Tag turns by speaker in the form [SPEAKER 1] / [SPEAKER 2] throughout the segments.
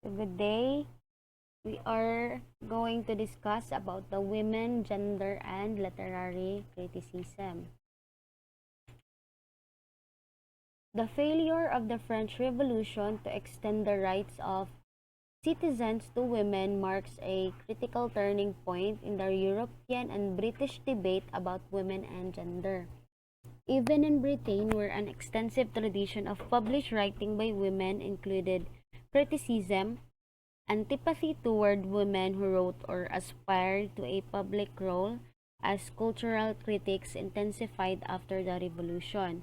[SPEAKER 1] Good day. We are going to discuss about the women, gender, and literary criticism. The failure of the French Revolution to extend the rights of citizens to women marks a critical turning point in the European and British debate about women and gender. Even in Britain, where an extensive tradition of published writing by women included criticism, antipathy toward women who wrote or aspired to a public role as cultural critics intensified after the revolution.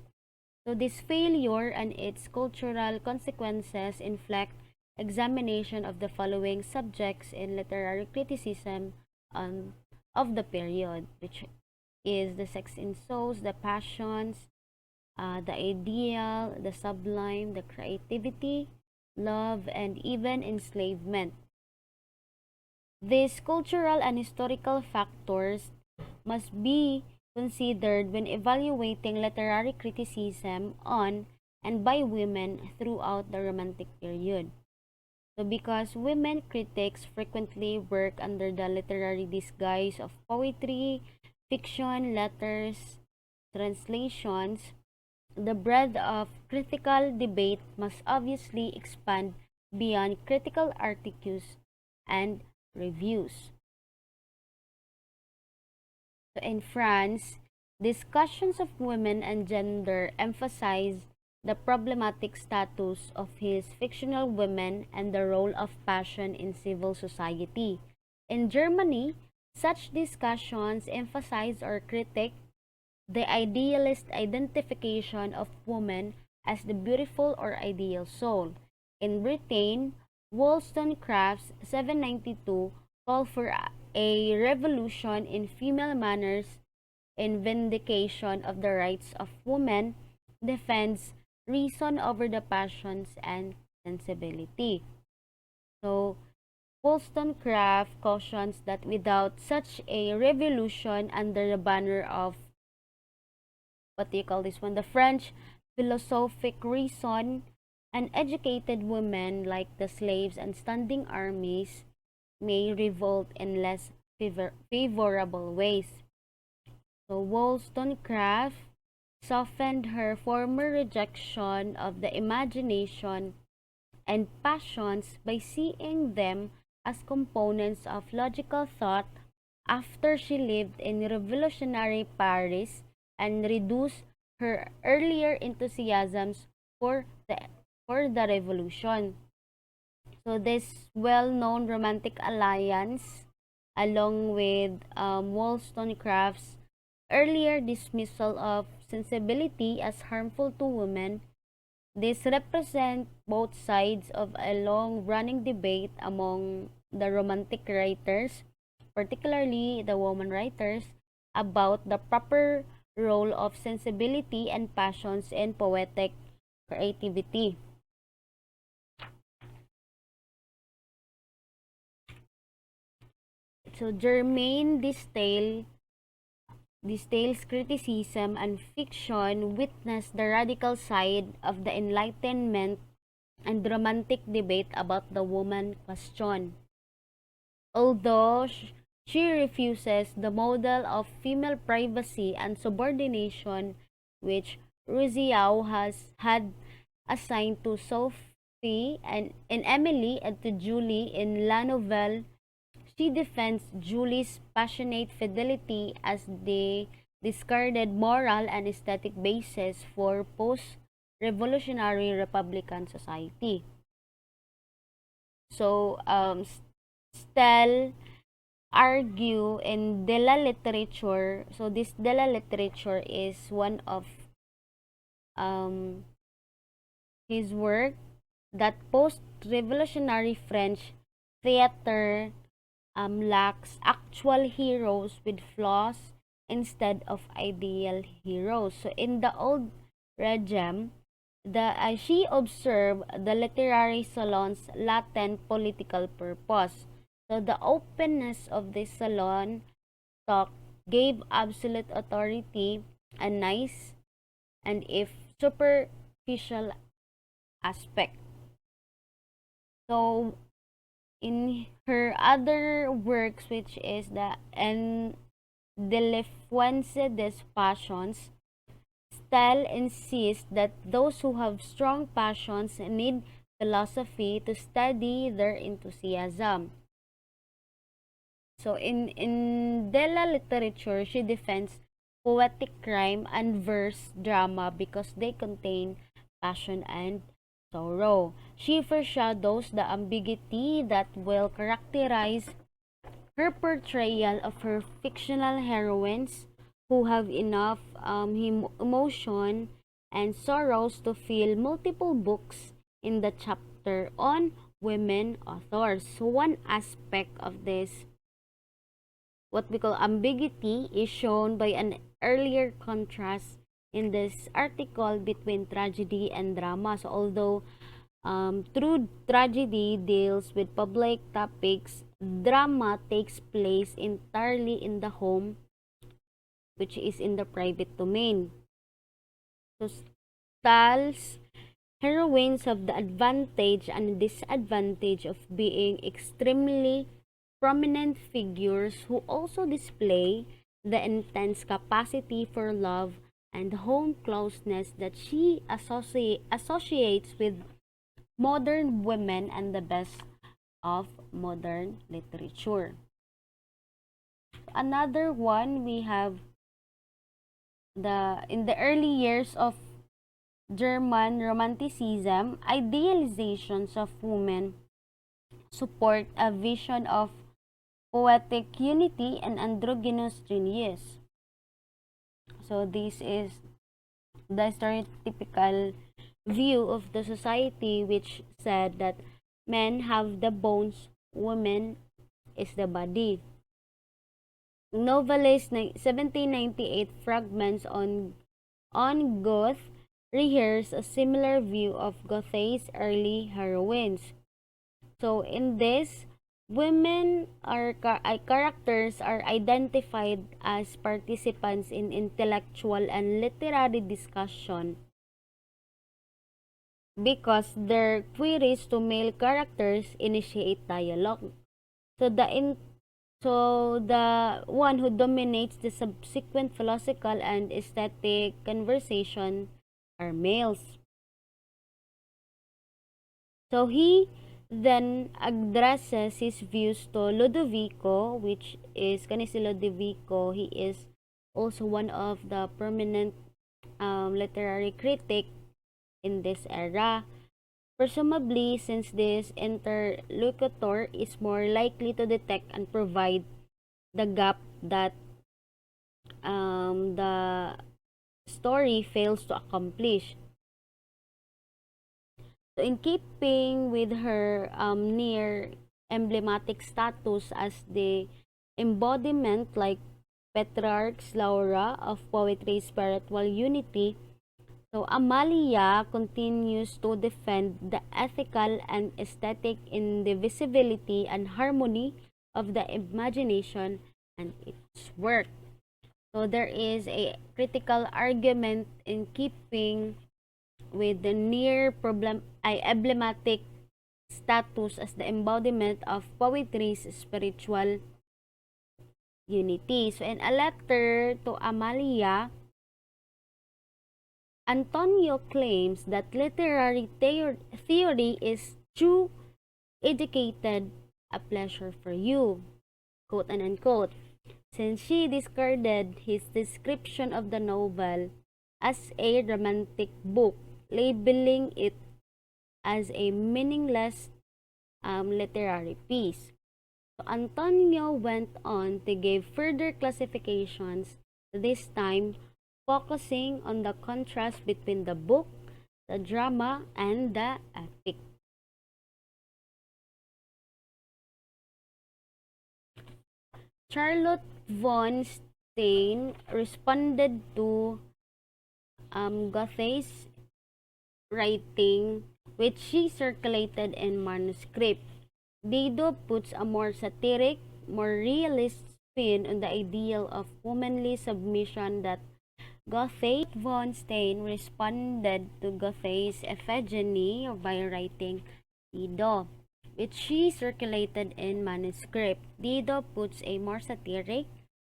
[SPEAKER 1] So this failure and its cultural consequences inflect examination of the following subjects in literary criticism of the period, which is the sex in souls, the passions, the ideal, the sublime, the creativity, love, and even enslavement. These cultural and historical factors must be considered when evaluating literary criticism on and by women throughout the Romantic period. So, because women critics frequently work under the literary disguise of poetry, fiction, letters, translations, the breadth of critical debate must obviously expand beyond critical articles and reviews. So in France, discussions of women and gender emphasize the problematic status of his fictional women and the role of passion in civil society. In Germany, such discussions emphasize or critique the idealist identification of woman as the beautiful or ideal soul. In Britain, Wollstonecraft's 792 called for a revolution in female manners in vindication of the rights of women, defends reason over the passions and sensibility. So, Wollstonecraft cautions that without such a revolution under the banner of what do you call this one? The French philosophic reason, and educated women like the slaves and standing armies may revolt in less favorable ways. So Wollstonecraft softened her former rejection of the imagination and passions by seeing them as components of logical thought after she lived in revolutionary Paris and reduced her earlier enthusiasms for the for the revolution. So this well-known romantic alliance, along with Wollstonecraft's earlier dismissal of sensibility as harmful to women, this represent both sides of a long-running debate among the romantic writers, particularly the woman writers, about the proper role of sensibility and passions in poetic creativity. So Germaine Disdale's criticism and fiction witness the radical side of the Enlightenment and romantic debate about the woman question. Although she refuses the model of female privacy and subordination which Ruziao has had assigned to Sophie and in Emily and to Julie in La Nouvelle, she defends Julie's passionate fidelity as the discarded moral and aesthetic basis for post-revolutionary Republican society. So, Stell argue in De La Literature. So, this De La Literature is one of um, his work that post-revolutionary French theater lacks actual heroes with flaws instead of ideal heroes. So in the old regime, she observed the literary salon's latent political purpose. So the openness of this salon talk gave absolute authority a nice and if superficial aspect. So In her other works, which is the Delifuence des Passions, Stael insists that those who have strong passions need philosophy to steady their enthusiasm. So in Della literature, she defends poetic rhyme and verse drama because they contain passion and sorrow. She foreshadows the ambiguity that will characterize her portrayal of her fictional heroines who have enough emotion and sorrows to fill multiple books in the chapter on women authors. So one aspect of this, what we call ambiguity, is shown by an earlier contrast in this article between tragedy and drama. So although true tragedy deals with public topics, drama takes place entirely in the home, which is in the private domain. So Stahl's heroines have the advantage and disadvantage of being extremely prominent figures who also display the intense capacity for love and home closeness that she associates with modern women and the best of modern literature. Another one, we have in the early years of German Romanticism, idealizations of women support a vision of poetic unity and androgynous genius. So this is the stereotypical view of the society, which said that men have the bones, women is the body. Novelist 1798 fragments on Goethe rehearse a similar view of Goethe's early heroines. So in this, women characters are identified as participants in intellectual and literary discussion because their queries to male characters initiate dialogue. So the one who dominates the subsequent philosophical and aesthetic conversation are males. So he then addresses his views to Ludovico, which is kanisi Ludovico. He is also one of the prominent literary critic in this era. Presumably, since this interlocutor is more likely to detect and provide the gap that the story fails to accomplish. So in keeping with her near emblematic status as the embodiment, like Petrarch's Laura, of poetry's spiritual unity, so Amalia continues to defend the ethical and aesthetic indivisibility and harmony of the imagination and its work. So there is a critical argument in keeping with the near emblematic status as the embodiment of poetry's spiritual unity. So in a letter to Amalia, Antonio claims that literary theory is too educated a pleasure for you, quote and unquote, since she discarded his description of the novel as a romantic book, labeling it as a meaningless literary piece. So Antonio went on to give further classifications, this time focusing on the contrast between the book, the drama, and the epic. Charlotte von Stein responded to Goethe's writing, which she circulated in manuscript. Dido puts a more satiric, more realist spin on the ideal of womanly submission that Goethe. Von Stein responded to Goethe's Iphigenie by writing, Dido, which she circulated in manuscript. Dido puts a more satiric,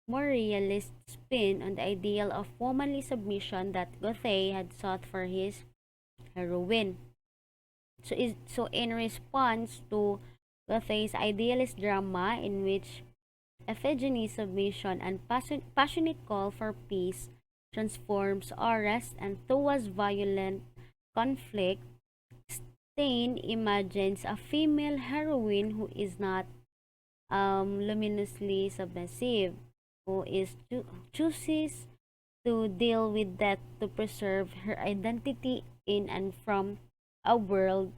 [SPEAKER 1] more realist spin on the ideal of womanly submission that Goethe had sought for his heroine. So in response to Goethe's idealist drama, in which Iphigene's submission and passionate call for peace transforms Orest and Thoas' violent conflict, Stein imagines a female heroine who is not luminously submissive, who chooses to deal with death to preserve her identity in and from a world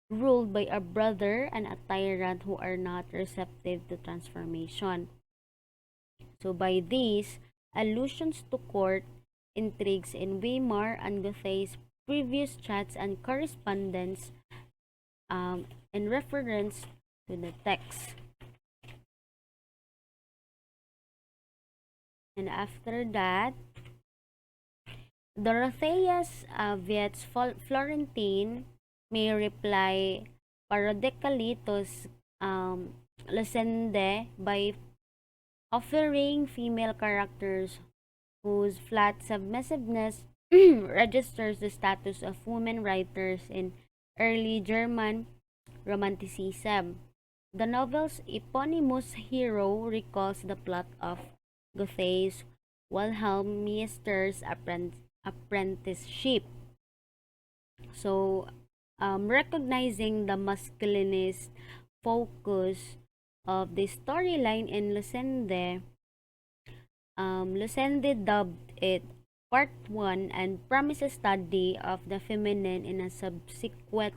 [SPEAKER 1] ruled by a brother and a tyrant who are not receptive to transformation. So by these allusions to court intrigues in Weimar and Goethe's previous chats and correspondence in reference to the text. And after that, Dorotheus Viet's Florentine may reply parodically to Lucende by offering female characters whose flat submissiveness registers the status of women writers in early German Romanticism. The novel's eponymous hero recalls the plot of Goethe's Wilhelm Meister's apprenticeship. So, recognizing the masculinist focus of the storyline in Lucende, Lucende dubbed it Part 1 and promises study of the feminine in a subsequent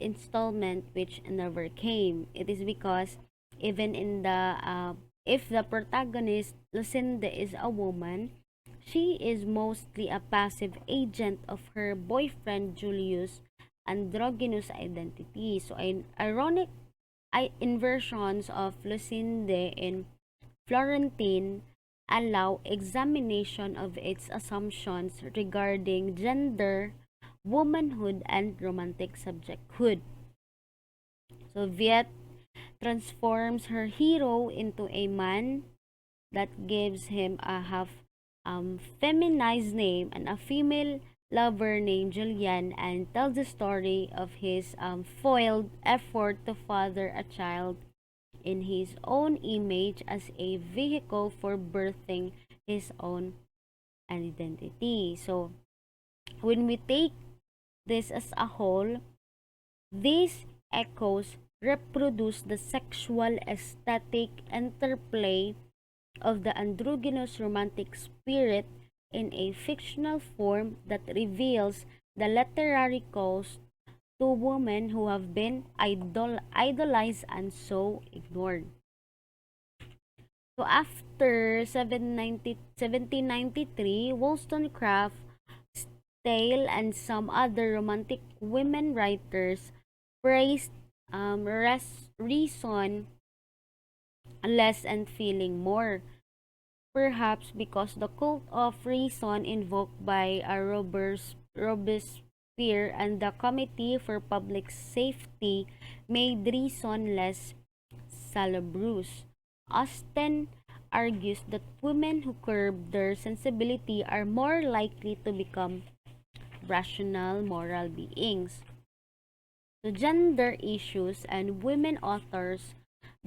[SPEAKER 1] installment which never came. It is because even in the if the protagonist Lucinda is a woman, she is mostly a passive agent of her boyfriend Julius' androgynous identity. So ironic inversions of Lucinde in Florentine allow examination of its assumptions regarding gender, womanhood, and romantic subjecthood. So Viet transforms her hero into a man that gives him a half feminized name and a female lover named Julian, and tells the story of his foiled effort to father a child in his own image as a vehicle for birthing his own identity. So when we take this as a whole, these echoes reproduce the sexual aesthetic interplay of the androgynous romantic spirit in a fictional form that reveals the literary cost to women who have been idolized and so ignored. So after 1793, Wollstonecraft, Steele, and some other romantic women writers praised reason less and feeling more. Perhaps because the cult of reason invoked by Robespierre and the Committee for Public Safety made reason less salubrious. Austen argues that women who curb their sensibility are more likely to become rational moral beings. So gender issues and women authors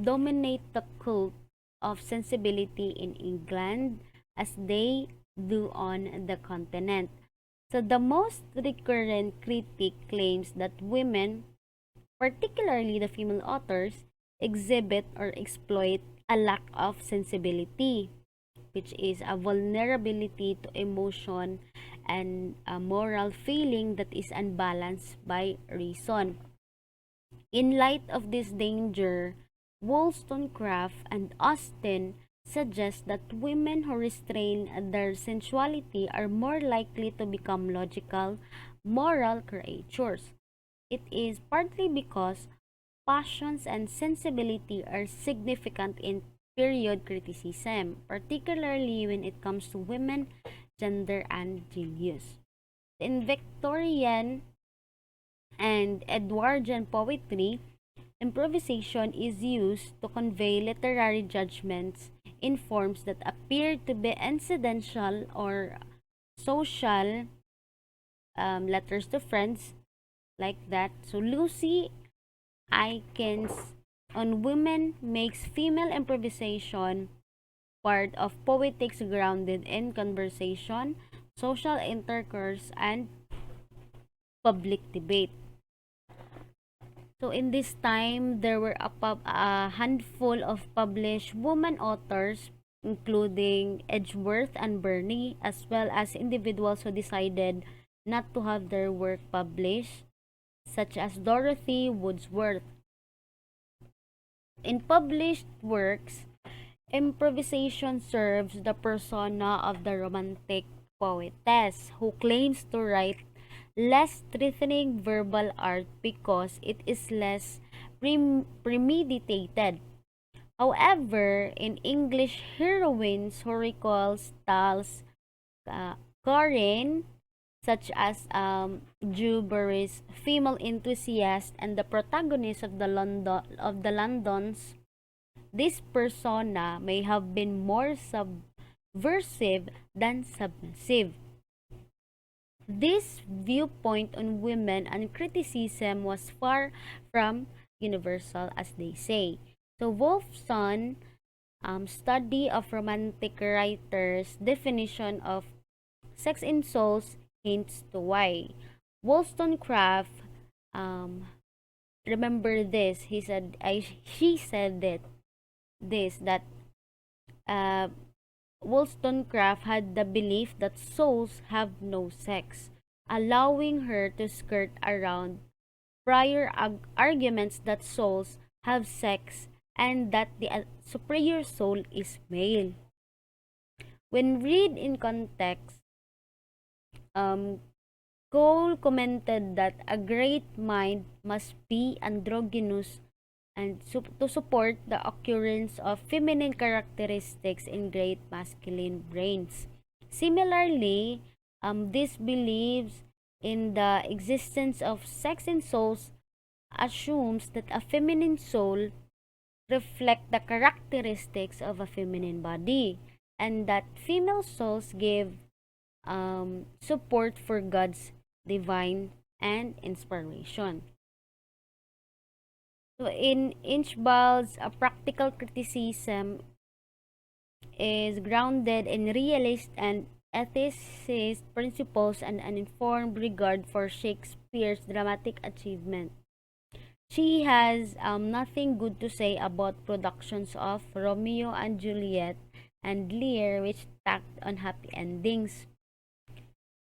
[SPEAKER 1] dominate the cult of sensibility in England as they do on the continent. So the most recurrent critic claims that women, particularly the female authors, exhibit or exploit a lack of sensibility, which is a vulnerability to emotion and a moral feeling that is unbalanced by reason. In light of this danger, Wollstonecraft and Austen suggest that women who restrain their sensuality are more likely to become logical, moral creatures. It is partly because passions and sensibility are significant in period criticism, particularly when it comes to women, gender, and genius. In Victorian and Edwardian poetry, improvisation is used to convey literary judgments in forms that appear to be incidental or social, letters to friends, like that. So Lucy Aikens on women makes female improvisation part of poetics grounded in conversation, social intercourse, and public debate. So in this time, there were a handful of published woman authors, including Edgeworth and Burney, as well as individuals who decided not to have their work published, such as Dorothy Wordsworth. In published works, improvisation serves the persona of the romantic poetess who claims to write less threatening verbal art because it is less premeditated. However, in English heroines who recall styles, Corinne, such as Dewberry's female enthusiast and the protagonist of the Londons, this persona may have been more subversive than submissive. This viewpoint on women and criticism was far from universal, as they say. So Wolfson study of romantic writers' definition of sex in souls hints to why. Wollstonecraft, remember this. She said that uh, Wollstonecraft had the belief that souls have no sex, allowing her to skirt around prior arguments that souls have sex and that the superior soul is male. When read in context, um, Cole commented that a great mind must be androgynous and to support the occurrence of feminine characteristics in great masculine brains. Similarly, this believes in the existence of sex in souls assumes that a feminine soul reflect the characteristics of a feminine body and that female souls give support for God's divine and inspiration. So in Inchbald's practical criticism is grounded in realist and ethicist principles and an informed regard for Shakespeare's dramatic achievement. She has nothing good to say about productions of Romeo and Juliet and Lear which tacked on happy endings.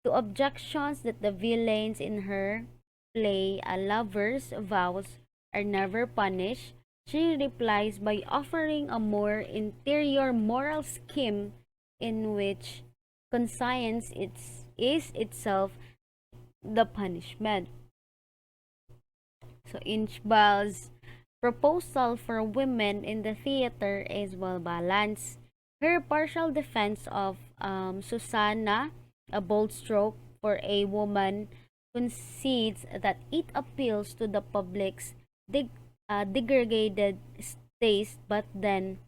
[SPEAKER 1] To objections that the villains in her play a lover's vows are never punished, she replies by offering a more interior moral scheme in which conscience is itself the punishment. So Inchbald's proposal for women in the theater is well balanced. Her partial defense of Susanna, a bold stroke for a woman, concedes that it appeals to the public's degraded taste, but then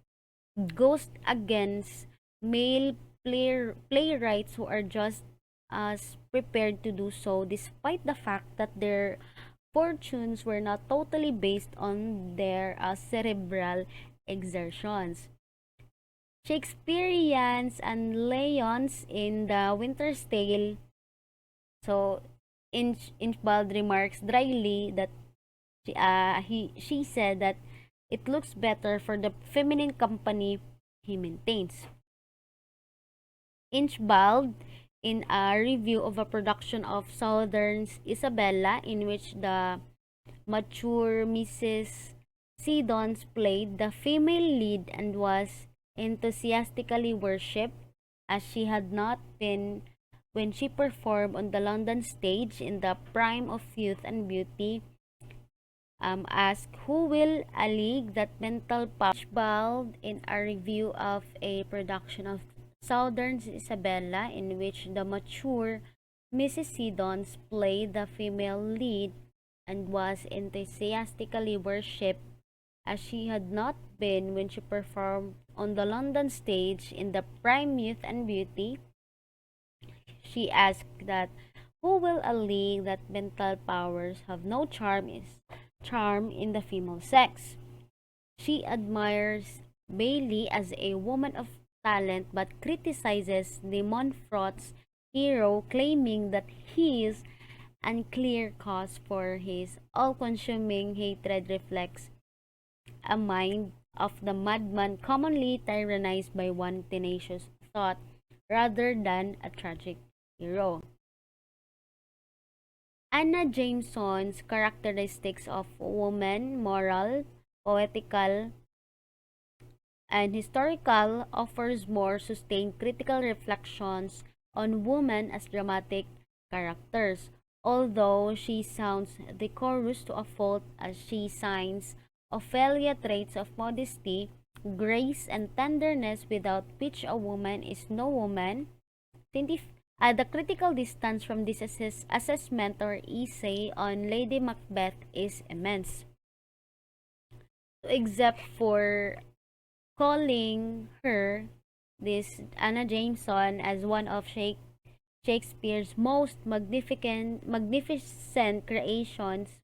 [SPEAKER 1] goes against male playwrights who are just as prepared to do so, despite the fact that their fortunes were not totally based on their cerebral exertions. Shakespeareans and Leons in The Winter's Tale. So, Inchbald remarks dryly that she said that it looks better for the feminine company he maintains. Inchbald, in a review of a production of Southern's Isabella, in which the mature Mrs. Siddons played the female lead and was enthusiastically worshipped as she had not been when she performed on the London stage in the prime of youth and beauty. Asked who will allege that mental power. Bald in a review of a production of Southern's Isabella, in which the mature Mrs. Siddons played the female lead, and was enthusiastically worshipped as she had not been when she performed on the London stage in the prime youth and beauty. She asked that who will allege that mental powers have no charm in the female sex. She admires Bailey as a woman of talent but criticizes the Montfort's hero, claiming that his unclear cause for his all-consuming hatred reflects a mind of the madman commonly tyrannized by one tenacious thought rather than a tragic hero. Anna Jameson's characteristics of woman, moral, poetical, and historical offers more sustained critical reflections on women as dramatic characters. Although she sounds decorous to a fault as she signs Ophelia traits of modesty, grace, and tenderness without which a woman is no woman, the critical distance from this assessment or essay on Lady Macbeth is immense. Except for calling her, this Anna Jameson, as one of Shakespeare's most magnificent creations,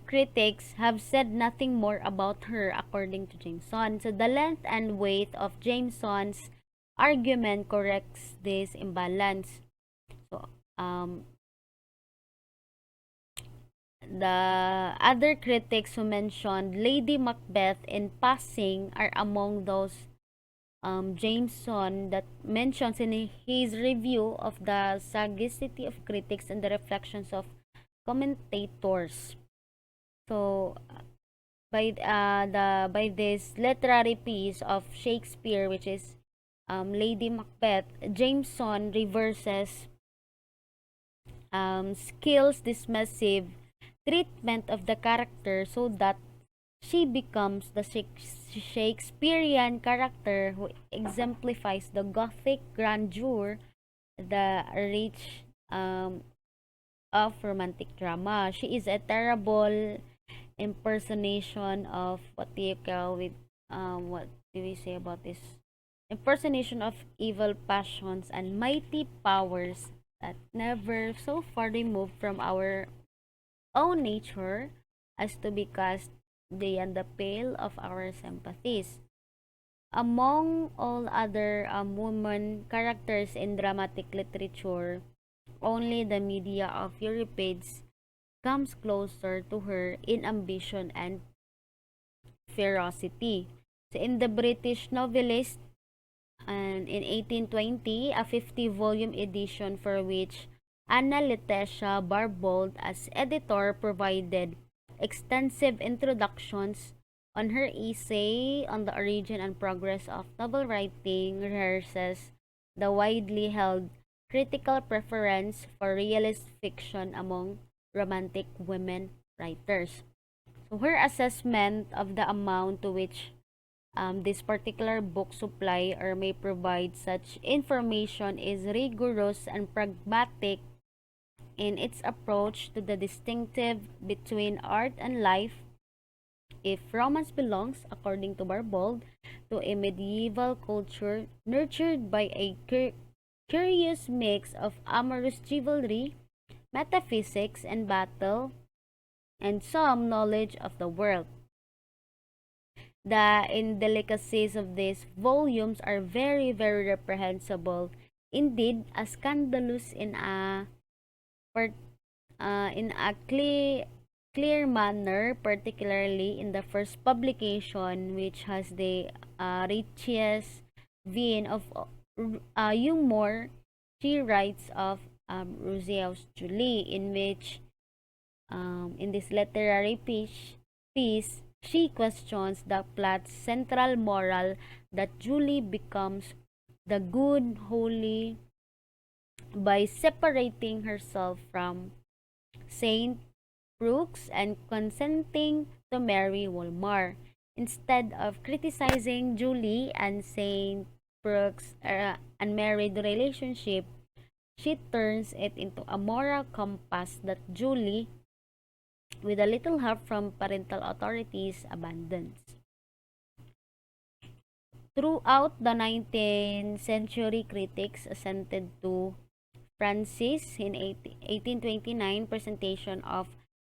[SPEAKER 1] critics have said nothing more about her according to Jameson. So the length and weight of Jameson's argument corrects this imbalance. So the other critics who mentioned Lady Macbeth in passing are among those Jameson that mentions in his review of the sagacity of critics and the reflections of commentators. So by this literary piece of Shakespeare, which is Lady Macbeth, Jameson reverses Skill's dismissive treatment of the character so that she becomes the Shakespearean character who exemplifies the Gothic grandeur, the rich of romantic drama. She is a terrible impersonation of what do you call with what do we say about this? Impersonation of evil passions and mighty powers that never so far removed from our own nature as to be cast beyond the pale of our sympathies. Among all other women characters in dramatic literature, only the Medea of Euripides comes closer to her in ambition and ferocity. So in the British novelist, and in 1820, a 50-volume edition for which Anna Laetitia Barbauld as editor provided extensive introductions on her essay on the origin and progress of novel writing, rehearses the widely held critical preference for realist fiction among romantic women writers. So her assessment of the amount to which this particular book supply or may provide such information is rigorous and pragmatic in its approach to the distinctive between art and life. If romance belongs, according to Barbauld, to a medieval culture nurtured by a curious mix of amorous chivalry, metaphysics, and battle, and some knowledge of the world. The indelicacies of these volumes are very, very reprehensible, indeed, scandalous in a clear manner, particularly in the first publication, which has the richest vein of humor. She writes of Rousseau's Julie, in which in this literary piece, she questions the plot's central moral that Julie becomes the good holy by separating herself from Saint Brooks and consenting to marry Wolmar. Instead of criticizing Julie and Saint Brooks' unmarried relationship, she turns it into a moral compass that Julie, with a little help from parental authorities, abandons. Throughout the 19th century, critics assented to Francis in 1829 presentation of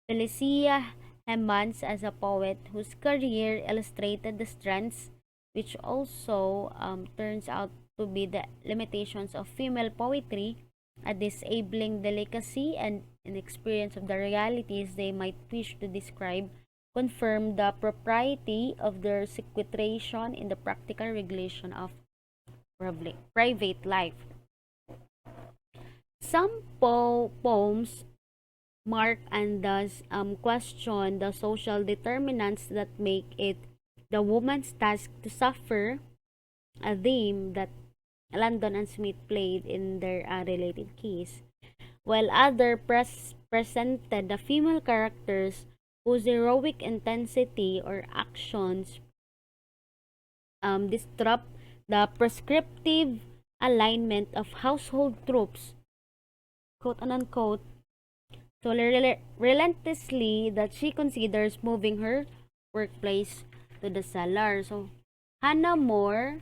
[SPEAKER 1] Felicia Hemans as a poet whose career illustrated the strengths, which also turns out to be the limitations of female poetry, a disabling delicacy and inexperience of the realities they might wish to describe, confirm the propriety of their sequestration in the practical regulation of private life. Some poems mark and thus question the social determinants that make it the woman's task to suffer, a theme that Landon and Smith played in their related case, while other presented the female characters whose heroic intensity or actions disrupt the prescriptive alignment of household troops, quote unquote, so relentlessly that she considers moving her workplace to the cellar. So Hannah More,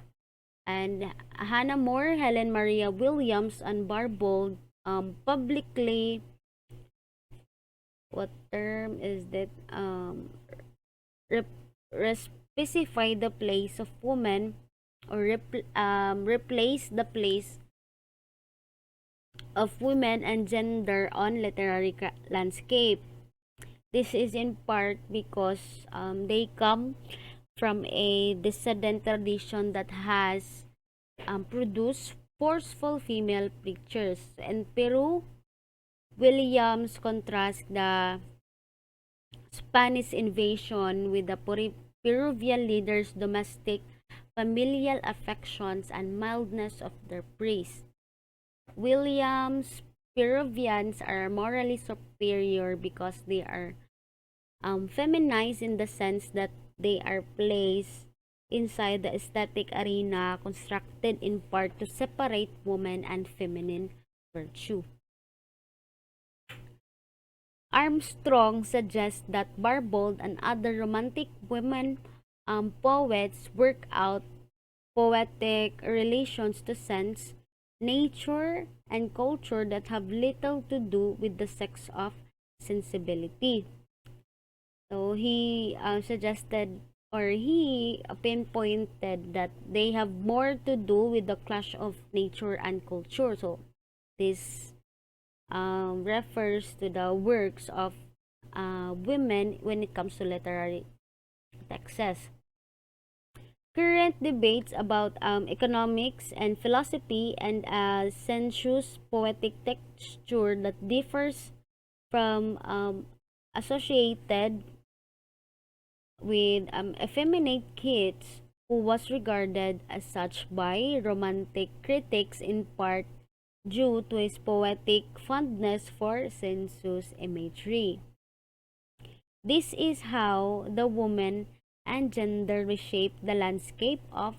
[SPEAKER 1] Helen Maria Williams, and Barbauld publicly, what term is that, specify the place of woman, or replace the place of women and gender on literary landscape. This is in part because they come from a descendant tradition that has produced forceful female preachers. In Peru, Williams contrasts the Spanish invasion with the Peruvian leaders' domestic familial affections and mildness of their priests. Williams' Peruvians are morally superior because they are feminized in the sense that they are placed inside the aesthetic arena constructed in part to separate woman and feminine virtue. Armstrong suggests that Barbauld and other romantic women poets work out poetic relations to sense, nature, and culture that have little to do with the sex of sensibility. So he suggested, or he pinpointed that they have more to do with the clash of nature and culture. So this refers to the works of women when it comes to literary texts. Current debates about economics and philosophy and a sensuous poetic texture that differs from associated with effeminate Keats, who was regarded as such by romantic critics in part due to his poetic fondness for sensuous imagery. This is how the woman and gender reshaped the landscape of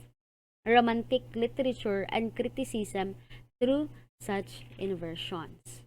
[SPEAKER 1] romantic literature and criticism through such inversions.